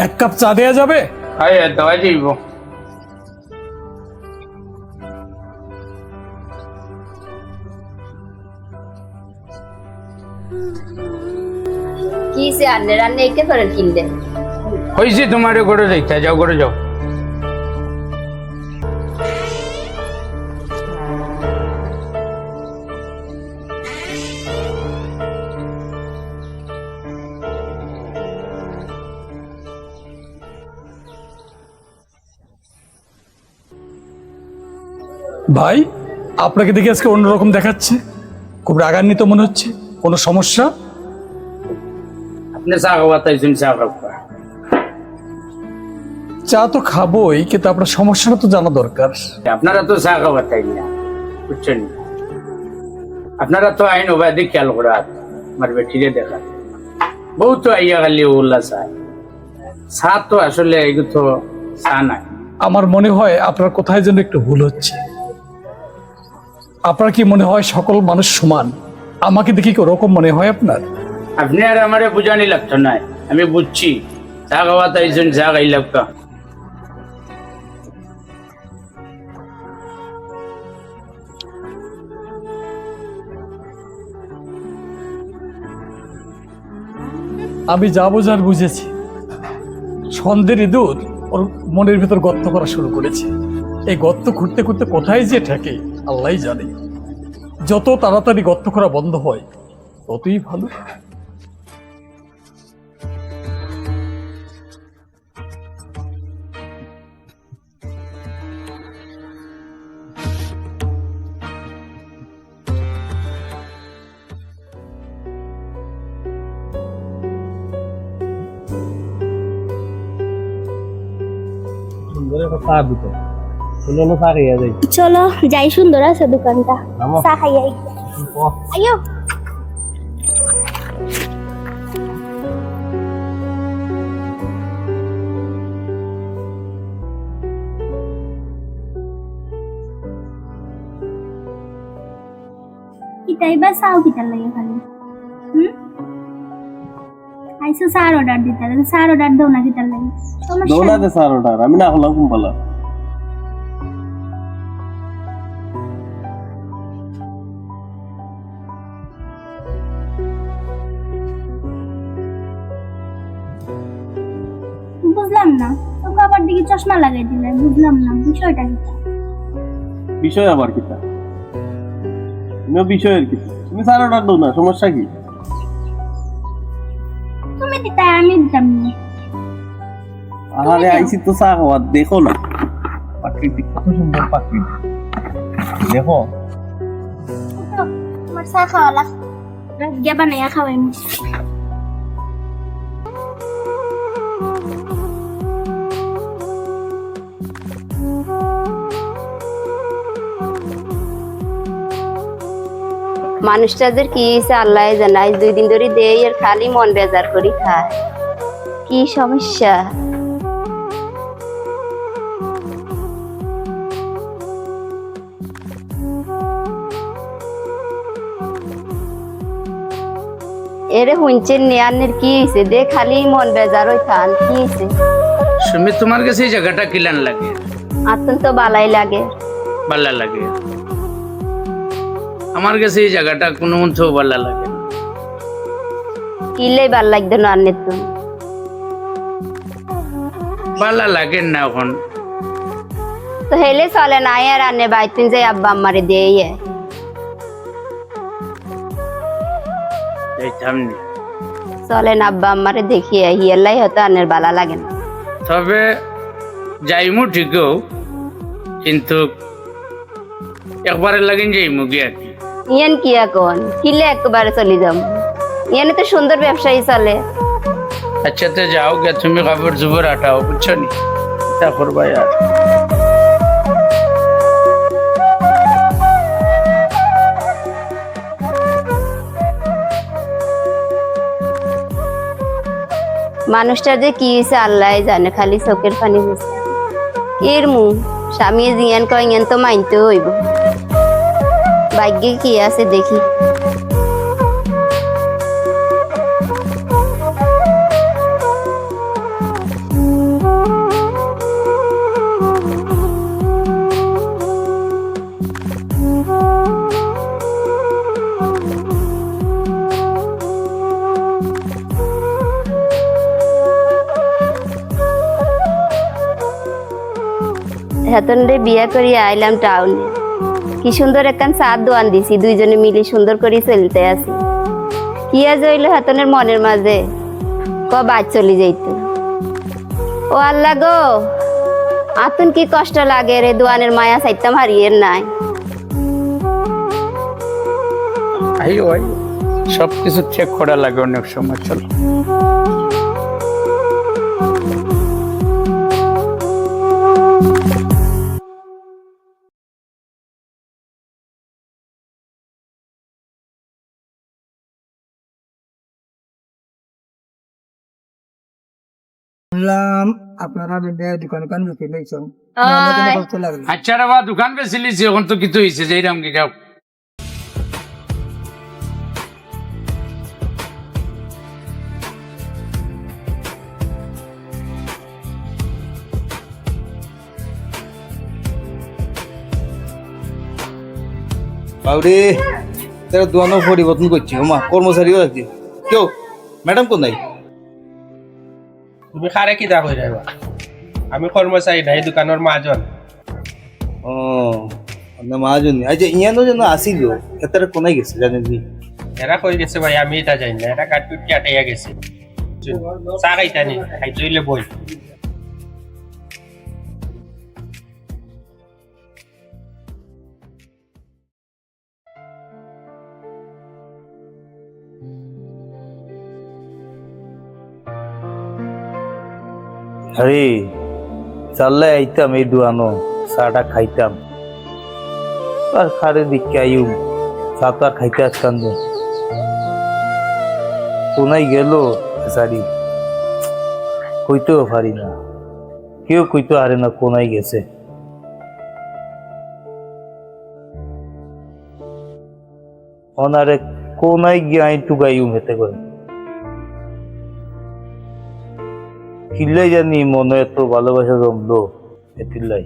এক কাপ চা দেয়া যাবে? হ্যাঁ দেওয়া যাইব। কি সে আন্নে রান্নে একে করেন কিনলে হয়েছে তোমার করে যাইতে, যাও করে যাও। ভাই, আপনাকে দেখে আজকে অন্যরকম দেখাচ্ছে, খুব রাগান্বিত মনে হচ্ছে। কোনো সমস্যা? আপনি চা খাওয়া তাইছেন, চা খাওয়া। চা তো খাবোই, কিন্তু আপনার সমস্যাটা তো জানা দরকার। আপনারা তো চা খাওয়া তাই না, বুঝছেন? আপনারা তো আইন ওবাদি খেয়াল করা আমার বেঠিরে দেখা বউ তো আইয়া খালি ওল্লা চা। চা তো আসলে এগুলো তো চা নাই। আমার মনে হয় আপনার কোথায় যেন একটু ভুল হচ্ছে। আপনার কি মনে হয় সকল মানুষ সমান? আমাকে দেখি কি ওরকম মনে হয় আপনার? আপনি আর আমারে বুঝানি লাগতো না, আমি বুঝছি। চা খাওয়া তাইছেন, চা খাই লাগতো। আমি যা বোঝার বুঝেছি। সন্ধ্যের ইঁদুর ওর মনের ভিতর গর্ত করা শুরু করেছে। এই গর্ত খুঁড়তে খুঁড়তে কোথায় যে ঠেকে আল্লাহই জানে। যত তাড়াতাড়ি গর্ত করা বন্ধ হয় ততই ভালো। চলো যাই, সুন্দর আছে দোকানটা, চা খাইয়াই। আইও কিতাই বা চাও কিতার লাগে খালি আইসো চার অর্ডার দিতে লাগে, চার অর্ডার দাও না কিতার লাগে? দৌলা দে স্যার অর্ডার, আমি না হলাম কুম্পালা। বুঝলাম না, তোকে আবার দিকে চশমা লাগাই দিলে, বুঝলাম না বিষয়টা কি? বিষয় আবার কিতা? তুমিও বিষয়ের কি? তুমি স্যার অর্ডার দাও না, সমস্যা কি? তুমি দিতে আমি দিতাম না। আরে আইসি তো চা খাওয়া, দেখো না প্রাকৃতিক, কত সুন্দর প্রাকৃতিক, দেখো। তোমার চা খাওয়া লাগ গিয়া বানাইয়া খাওয়াই। মানুষটাদের কি হয়েছে আল্লাহ জানে, আজ 2 দিন ধরে দেই আর খালি মন বেজার করি খায়। কি সমস্যা? এরে হুঁচেন নিয়ানের কি হয়েছে? দে খালি মন বেজার হই খান, কি হয়েছে? সুমি, তোমার কাছে এই জায়গাটা কিলান লাগে? আতন তো বালাই লাগে। ভালো লাগে আমার কাছে এই জায়গাটা কোনো মতো ভালো লাগে না। কিলে ভাল লাগতো না আন্নের তো? ভালো লাগে না এখন। তো হেলে চলে না আর আন্নে বাইতুন যাই আব্বা আম্মারে দেই। এইখানে চলে না আব্বা আম্মারে দেখিয়ে হিয়ালাই হয়তো আন্নের বালা লাগে না। তবে যাইমু ঠিকও, কিন্তু একবারে লাগিন যাইমু গিয়া কি। ইয়ান কি এখন কিলে একবারে চলে যাম? ইয়ানে তো সুন্দর ব্যবসায়ী চলে। আচ্ছা তো যাও গে, তুমি কাপড় চুপড় আটাও, বুঝছো নি? তা করবা আর। মানুষটার যে কি হয়েছে আল্লাহ জানে, খালি চোখের পানি হয়েছে। এর মুখ স্বামী জিয়ান কয়েন তো মানতে হইব। ভাগ্যে কি আছে দেখি। হেতনরে বিয়া করি আইলাম টাউনে। কি সুন্দর একখান চার দোয়ান দিছি, দুইজনে মিলে সুন্দর করে চলতে আছি। কি আজ হইল হেতনের মনের মাঝে বাদ চলে যাইত। ও আল্লাহ গো, আতুন কি কষ্ট লাগে রে, দোয়ানের মায়া চাইতাম হারিয়ে নাই। আইও আইও, সব কিছু চেক করা লাগে অনেক সময়। চলো শুনলাম আপনারা দোকান দোকান বিক্রি লইছেন লাগলো। আচ্ছা রে বা দোকান বেছিলিছি, এখন তো কিছু হয়েছে যে এরকম কি বাবরে তারা দোয়ানো পরিবর্তন করছি মা, কর্মচারীও রাখছি। কেউ ম্যাডাম কোন নাই? তুমি খারে কি দা কই যাইবা? আমি কর্মচারী নাই, দোকানের মাজন। ও আপনার মহাজন, আচ্ছা ইয়ানো যেন আসিল, এটার কোনায় গেছে জানেন কি? এরা কই গেছে ভাই, আমি এটা জানি না। এরা কাটকুট কাটাইয়া গেছে। চা খাইতা নি, খাই জইলে বই। আরে চাললে আইতাম এই দোয়ানো, চাটা খাইতাম। আর খারে দিকে আইউ চা তো আর খাইতে আসতাম যে কোনায় গেল সারি কইতেও পারি না, কেউ কইতে পারে না কোনায় গেছে। ওনারে কোনায় গিয়ে আই টুকাইউ হেতে করে কিল্লাই জানি মনে এত ভালোবাসা জমলো এতিল্লাই।